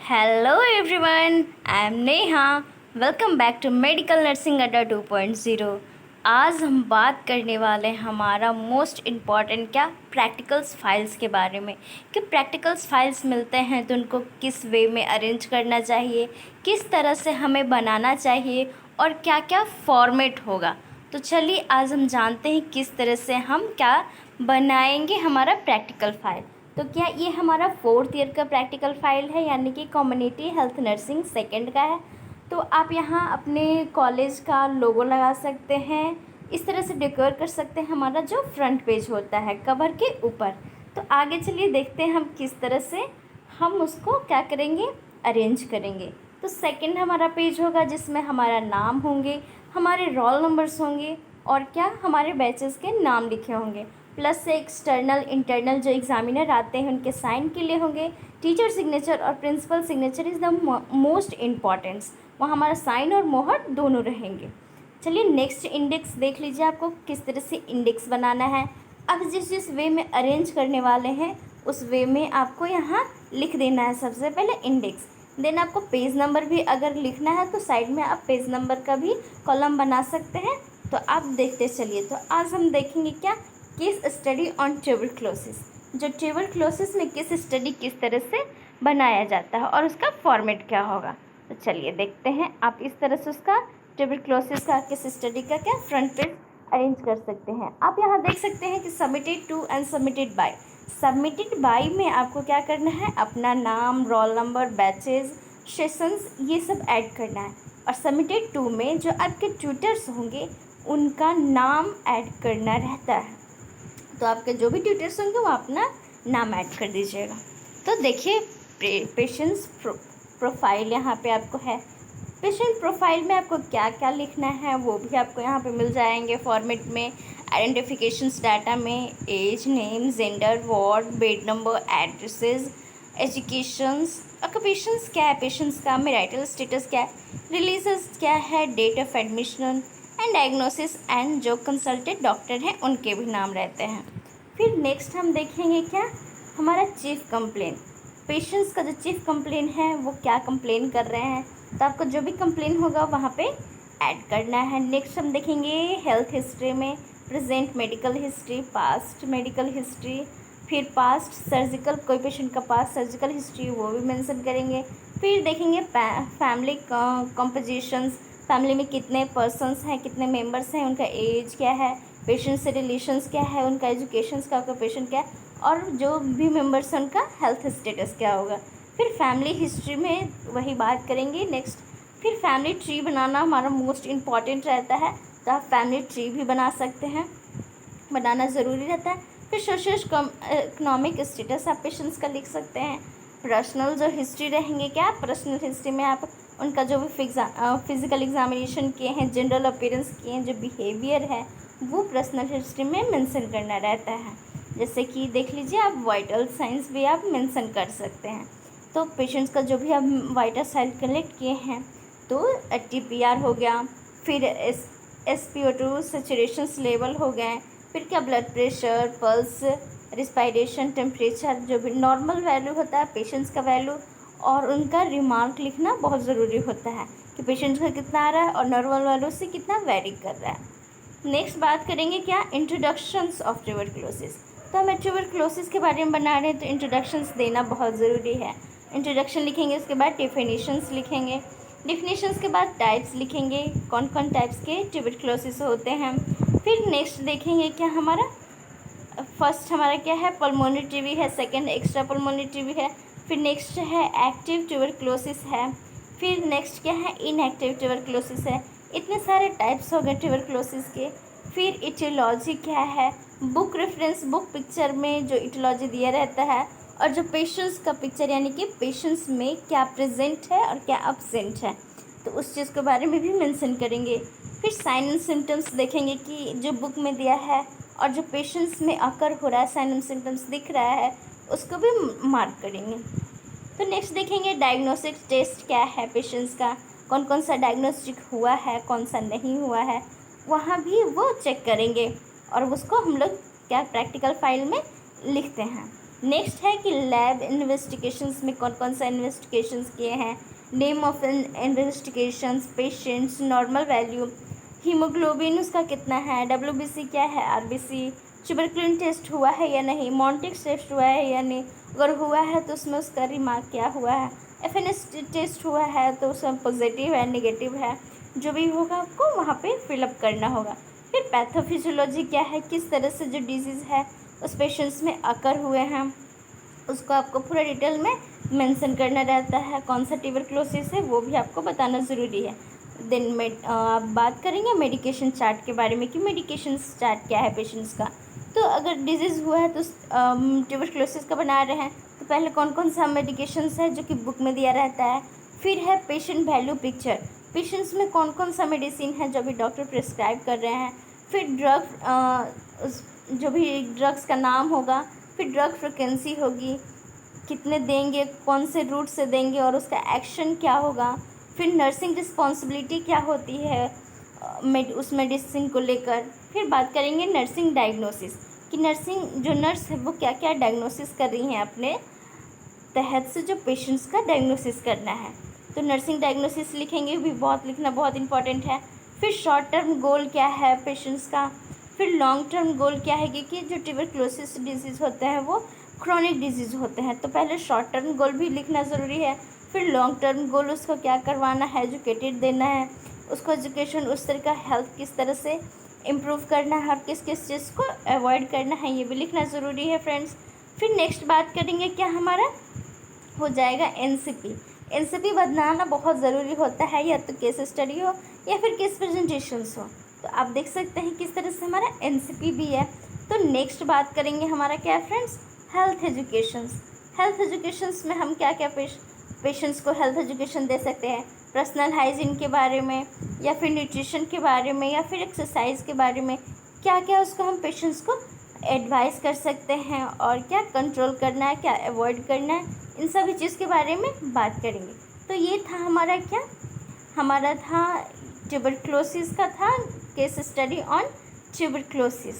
Hello everyone, I am Neha. Welcome back to medical nursing Adda 2.0। आज हम बात करने वाले हैं हमारा मोस्ट इम्पॉर्टेंट प्रैक्टिकल्स फाइल्स के बारे में कि प्रैक्टिकल्स फाइल्स मिलते हैं तो उनको किस वे में अरेंज करना चाहिए, किस तरह से हमें बनाना चाहिए और क्या क्या फॉर्मेट होगा। तो चलिए आज हम जानते हैं किस तरह से हम क्या बनाएंगे हमारा प्रैक्टिकल फाइल। तो क्या ये हमारा 4th ईयर का प्रैक्टिकल फाइल है, यानी कि कम्युनिटी हेल्थ नर्सिंग सेकंड का है। तो आप यहाँ अपने कॉलेज का लोगो लगा सकते हैं, इस तरह से डेकोर कर सकते हैं हमारा जो फ्रंट पेज होता है कवर के ऊपर। तो आगे चलिए देखते हैं हम किस तरह से हम उसको क्या करेंगे, अरेंज करेंगे। तो सेकंड हमारा पेज होगा जिसमें हमारा नाम होंगे, हमारे रोल नंबर्स होंगे और क्या हमारे बैचेस के नाम लिखे होंगे, प्लस से एक्सटर्नल इंटरनल जो एग्जामिनर आते हैं उनके साइन के लिए होंगे। टीचर सिग्नेचर और principal signature is the most importants, वहाँ हमारा साइन और मोहर दोनों रहेंगे। चलिए नेक्स्ट इंडेक्स देख लीजिए, आपको किस तरह से इंडेक्स बनाना है। अब जिस वे में अरेंज करने वाले हैं उस वे में आपको यहाँ लिख देना है सबसे पहले इंडेक्स। देन आपको पेज नंबर भी अगर लिखना है तो साइड में आप पेज नंबर का भी कॉलम बना सकते हैं। तो आप देखते चलिए। तो आज हम देखेंगे क्या, केस स्टडी ऑन ट्यूबरक्लोसिस, जो ट्यूबरक्लोसिस में केस स्टडी किस तरह से बनाया जाता है और उसका फॉर्मेट क्या होगा। तो चलिए देखते हैं। आप इस तरह से उसका ट्यूबरक्लोसिस का केस स्टडी का क्या फ्रंट पेज अरेंज कर सकते हैं। आप यहाँ देख सकते हैं कि submitted to and submitted by. Submitted by में आपको क्या करना है, अपना नाम, रोल नंबर, बैचेज, सेशंस ये सब ऐड करना है। और सबमिटेड टू में जो आपके ट्यूटर्स होंगे उनका नाम ऐड करना रहता है। तो आपके जो भी ट्यूटर्स होंगे वो अपना नाम ऐड कर दीजिएगा। तो देखिए पेशेंट्स प्रोफाइल यहाँ पे आपको है। पेशेंट प्रोफाइल में आपको क्या क्या लिखना है वो भी आपको यहाँ पे मिल जाएंगे फॉर्मेट में। आइडेंटिफिकेशंस डाटा में age, name, gender, ward, bed number, addresses, educations, occupations क्या है पेशेंट्स का, मैरिटल स्टेटस क्या है, रिलीजेस क्या है, date of admission and diagnosis एंड जो कंसल्टेंट डॉक्टर हैं उनके भी नाम रहते हैं। फिर नेक्स्ट हम देखेंगे क्या, हमारा चीफ कंप्लेन। पेशेंट्स का जो चीफ कंप्लेन है वो क्या कंप्लेन कर रहे हैं, तो आपको जो भी कंप्लेन होगा वहाँ पे ऐड करना है। नेक्स्ट हम देखेंगे हेल्थ हिस्ट्री में present medical history, past medical history, फिर पास्ट सर्जिकल, कोई पेशेंट का पास्ट सर्जिकल हिस्ट्री वो भी मेंशन करेंगे। फिर देखेंगे फैमिली कॉम्पोजिशंस, फैमिली में कितने पर्सन्स हैं, कितने मेंबर्स हैं, उनका एज क्या है, पेशेंट से रिलेशंस क्या है, उनका एजुकेशंस का ऑक्यूपेशन क्या है और जो भी मेंबर्स हैं उनका हेल्थ स्टेटस क्या होगा। फिर फैमिली हिस्ट्री में वही बात करेंगे नेक्स्ट। फिर फैमिली ट्री बनाना हमारा मोस्ट इम्पॉर्टेंट रहता है, तो आप फैमिली ट्री भी बना सकते हैं, बनाना ज़रूरी रहता है। फिर सोशल इकोनॉमिक स्टेटस आप पेशेंट्स का लिख सकते हैं। पर्सनल जो हिस्ट्री रहेंगे क्या, पर्सनल हिस्ट्री में आप उनका जो भी फिज़िकल एग्जामिनेशन किए हैं, जनरल अपीयरेंस किए हैं, जो बिहेवियर है वो पर्सनल हिस्ट्री में मेंशन करना रहता है। जैसे कि देख लीजिए आप वाइटल साइंस भी आप मेंशन कर सकते हैं। तो पेशेंट्स का जो भी आप वाइटल साइन कलेक्ट किए हैं तो TPR हो गया, फिर SpO2 सेचुरेशन लेवल हो गए, फिर क्या blood pressure, pulse, respiration, temperature, जो भी नॉर्मल वैल्यू होता है पेशेंट्स का वैल्यू और उनका रिमार्क लिखना बहुत ज़रूरी होता है कि पेशेंट का कितना आ रहा है और नॉर्मल वैल्यू से कितना वेरी कर रहा है। नेक्स्ट बात करेंगे क्या, इंट्रोडक्शंस ऑफ ट्यूबरक्लोसिस। तो हमें ट्यूबरक्लोसिस के बारे में बना रहे हैं तो इंट्रोडक्शंस देना बहुत ज़रूरी है। इंट्रोडक्शन लिखेंगे, उसके बाद डेफिनेशंस लिखेंगे, डेफिनेशंस के बाद टाइप्स लिखेंगे, कौन कौन टाइप्स के ट्यूबरक्लोसिस होते हैं। फिर नेक्स्ट देखेंगे क्या, हमारा फर्स्ट हमारा क्या है, पल्मोनरी टीबी है, सेकेंड एक्स्ट्रा पल्मोनरी टीबी है, फिर नेक्स्ट है एक्टिव ट्यूबरक्लोसिस है, फिर नेक्स्ट क्या है, इनएक्टिव ट्यूबरक्लोसिस है। इतने सारे टाइप्स हो गए ट्यूबरक्लोसिस के। फिर इटियोलॉजी क्या है, बुक रेफरेंस, बुक पिक्चर में जो इटियोलॉजी दिया रहता है और जो पेशेंट्स का पिक्चर यानी कि पेशेंट्स में क्या प्रेजेंट है और क्या अब्सेंट है तो उस चीज़ के बारे में भी मेंशन करेंगे। फिर साइन एंड सिम्टम्स देखेंगे कि जो बुक में दिया है और जो पेशेंट्स में अकर हो रहा है, साइन एंड सिम्टम्स दिख रहा है उसको भी मार्क करेंगे। तो नेक्स्ट देखेंगे डायग्नोस्टिक टेस्ट क्या है पेशेंट्स का, कौन कौन सा डायग्नोस्टिक हुआ है, कौन सा नहीं हुआ है, वहाँ भी वो चेक करेंगे और उसको हम लोग क्या प्रैक्टिकल फाइल में लिखते हैं। नेक्स्ट है कि लैब इन्वेस्टिगेशंस में कौन कौन सा इन्वेस्टिगेशंस किए हैं, name of investigations, patients, normal value, haemoglobin उसका कितना है, डब्ल्यूबीसी क्या है, आरबीसी, ट्यूबरकुलिन टेस्ट हुआ है या नहीं, मॉन्टिक्स टेस्ट हुआ है या नहीं, अगर हुआ है तो उसमें उसका रिमार्क क्या हुआ है, एफएनएस टेस्ट हुआ है तो उसमें पॉजिटिव है नेगेटिव है, जो भी होगा आपको वहाँ पे फिलअप करना होगा। फिर पैथोफिजियोलॉजी क्या है, किस तरह से जो डिजीज़ है उस पेशेंट्स में अकर हुए हैं उसको आपको पूरा डिटेल में मेंशन करना रहता है, कौन सा ट्यूबरकुलोसिस है वो भी आपको बताना ज़रूरी है। देन आप बात करेंगे मेडिकेशन चार्ट के बारे में कि मेडिकेशन चार्ट क्या है पेशेंट्स का। तो अगर डिजीज़ हुआ है तो ट्यूबरकुलोसिस का बना रहे हैं तो पहले कौन कौन सा मेडिकेशंस है जो कि बुक में दिया रहता है। फिर है पेशेंट वैल्यू पिक्चर, पेशेंट्स में कौन कौन सा मेडिसिन है जो भी डॉक्टर प्रिस्क्राइब कर रहे हैं। फिर जो भी ड्रग्स का नाम होगा, फिर ड्रग फ्रिक्वेंसी होगी, कितने देंगे, कौन से रूट से देंगे और उसका एक्शन क्या होगा। फिर नर्सिंग रिस्पॉन्सिबिलिटी क्या होती है उस मेडिसिन को लेकर। फिर बात करेंगे नर्सिंग डायग्नोसिस कि नर्सिंग जो नर्स है वो क्या क्या डायग्नोसिस कर रही हैं अपने तहत से जो पेशेंट्स का डायग्नोसिस करना है, तो नर्सिंग डायग्नोसिस लिखेंगे भी, लिखना बहुत इंपॉर्टेंट है। फिर शॉर्ट टर्म गोल क्या है पेशेंट्स का, फिर लॉन्ग टर्म गोल क्या है कि जो ट्यूबरकुलोसिस डिजीज़ होते हैं वो क्रोनिक डिजीज़ होते हैं, तो पहले शॉर्ट टर्म गोल भी लिखना ज़रूरी है। फिर लॉन्ग टर्म गोल उसको क्या करवाना है, एजुकेटेड देना है उसको, एजुकेशन उस तरह का हेल्थ किस तरह से इम्प्रूव करना है और किस किस चीज़ को अवॉइड करना है ये भी लिखना ज़रूरी है फ्रेंड्स। फिर नेक्स्ट बात करेंगे क्या हमारा हो जाएगा एनसीपी बनाना बहुत ज़रूरी होता है, या तो केस स्टडी हो या फिर केस प्रेजेंटेशंस हो। तो आप देख सकते हैं किस तरह से हमारा एनसीपी भी है। तो नेक्स्ट बात करेंगे हमारा क्या फ्रेंड्स, हेल्थ एजुकेशंस में हम क्या क्या पेशेंट्स को हेल्थ एजुकेशन दे सकते हैं, पर्सनल हाइजीन के बारे में या फिर न्यूट्रिशन के बारे में या फिर एक्सरसाइज के बारे में, क्या क्या उसको हम पेशेंट्स को एडवाइस कर सकते हैं और क्या कंट्रोल करना है, क्या अवॉइड करना है, इन सभी चीज़ के बारे में बात करेंगे। तो ये था हमारा था ट्यूबरकुलोसिस का था केस स्टडी ऑन ट्यूबरकुलोसिस।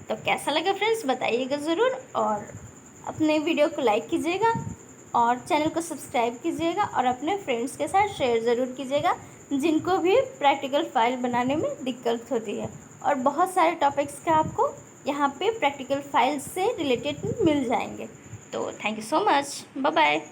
तो कैसा लगा फ्रेंड्स बताइएगा ज़रूर, और अपने वीडियो को लाइक कीजिएगा और चैनल को सब्सक्राइब कीजिएगा और अपने फ्रेंड्स के साथ शेयर ज़रूर कीजिएगा जिनको भी प्रैक्टिकल फाइल बनाने में दिक्कत होती है। और बहुत सारे टॉपिक्स का आपको यहाँ पे प्रैक्टिकल फाइल से रिलेटेड मिल जाएंगे। तो thank you so much, bye bye.